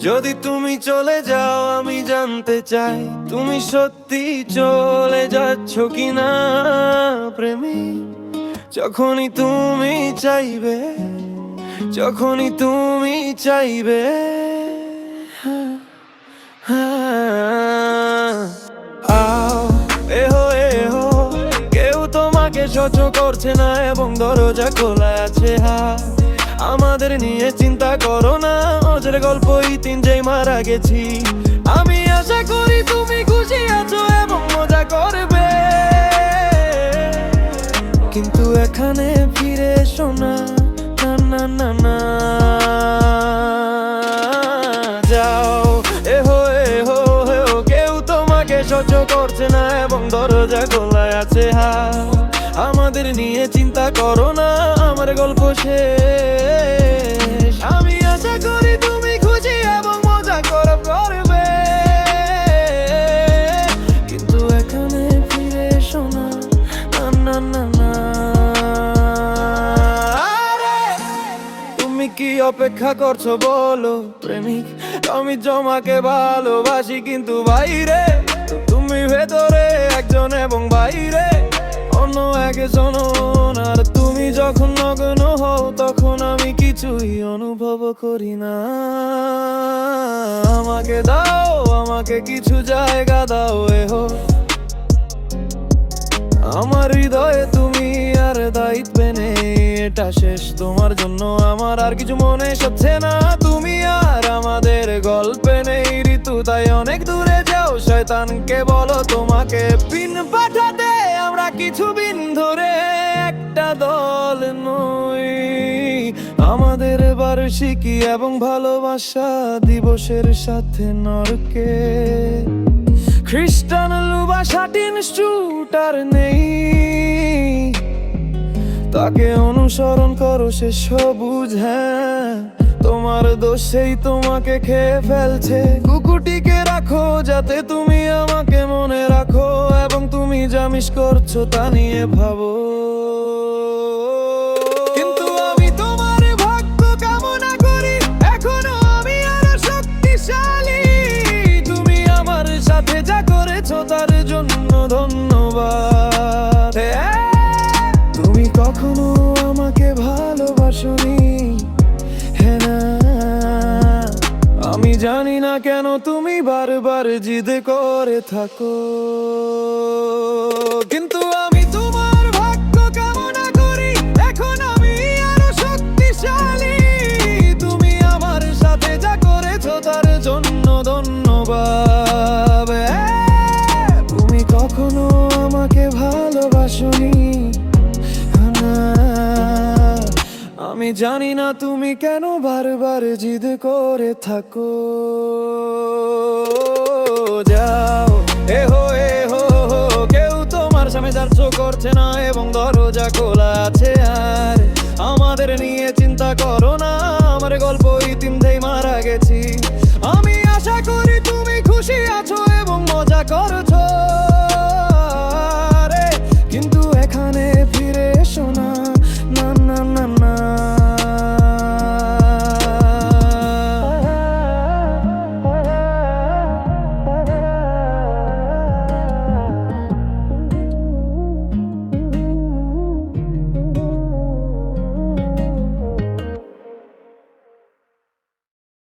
যদি তুমি চলে যাও আমি জানতে চাই তুমি সত্যি চলে যাচ্ছ কিনা প্রেমিক। যখনই তুমি চাইবে, যখনই তুমি চাইবে, আও এহো এহো, কেউ তোমাকে সহ্য করছে না এবং দরজা খোলা আছে। আমাদের নিয়ে চিন্তা করো না, ওদের গল্প ইতিম যেই মারা গেছি। আমি আশা করি তুমি খুশি আছো এবং মজা করবে, কিন্তু এখানে ফিরে এসো না, না না না না। যাও এহো এহো এহো, কেউ তোমাকে সহ্য করছে না এবং দরজা খোলা আছে। আমাদের নিয়ে চিন্তা করো না, আমার গল্প শেষ। আমি আশা করি তুমি খুশি এবং মজা করবে, কিন্তু এখানে ফিরে এসো না, না না না না। তুমি কি অপেক্ষা করছো বলো প্রেমিক? আমি জমাকে ভালোবাসি কিন্তু বাইরে তুমি, ভেতরে একজন এবং বাইরে অন্য একজন। আর তুমি যখন নগ্ন হও তখন আমি কিছুই অনুভব করি না। আমাকে দাও, আমাকে কিছু জায়গা দাও এহো, আমার হৃদয়ে তুমি আর দায়িত্বে নেই। এটা শেষ, তোমার জন্য আমার আর কিছু মনে সচ্ছে না। তুমি আর আমাদের গল্পে নেই ঋতু, তাই অনেক দূরে যাও। শয়তানকে বলো তোমাকে পিন পাঠাতে, আমরা কিছু দিন ধরে একটা দল নই। আমাদের বার্ষিকী এবং ভালোবাসা দিবসের সাথে নরকে খ্রিস্টান লুবা সাটিন শুটার নেই, তাকে অনুসরণ করো সে সবুজ। হ্যাঁ, তোমার দোষেই তোমাকে খেয়ে ফেলছে। কুকুরটিকে রাখো যাতে তুমি আমাকে মনে রাখো, এবং তুমি যা মিস করছো তা নিয়ে ভাবো। কিন্তু আমি তোমার ভাগ্য কামনা করি, এখনো আমি আরো শক্তিশালী। তুমি আমার সাথে যা করেছো তার জন্য ধন্যবাদ। তুমি কখনো আমাকে ভালোবাসোনি, হ্যাঁ না। আমি জানি না কেন তুমি বারবার জিদ করে থাকো, কিন্তু আমি তোমার ভাগ্য কামনা করি, এখন আমি আরো শক্তিশালী। তুমি আমার সাথে যা করেছো তার জন্য ধন্যবাদ। তুমি কখনো আমাকে ভালোবাসোনি, আমি জানি না তুমি কেন বারবার জিদ করে থাকো। যাও এহো এহো, কেউ তোমার সামনে যাচ্ছ করছে না এবং দরজা খোলা আছে। আর আমাদের নিয়ে চিন্তা করো না, আমার গল্প ইতিম যেই মারা গেছি। আমি আশা করি তুমি খুশি আছো এবং মজা করছো, কিন্তু এখানে ফিরে এসো না।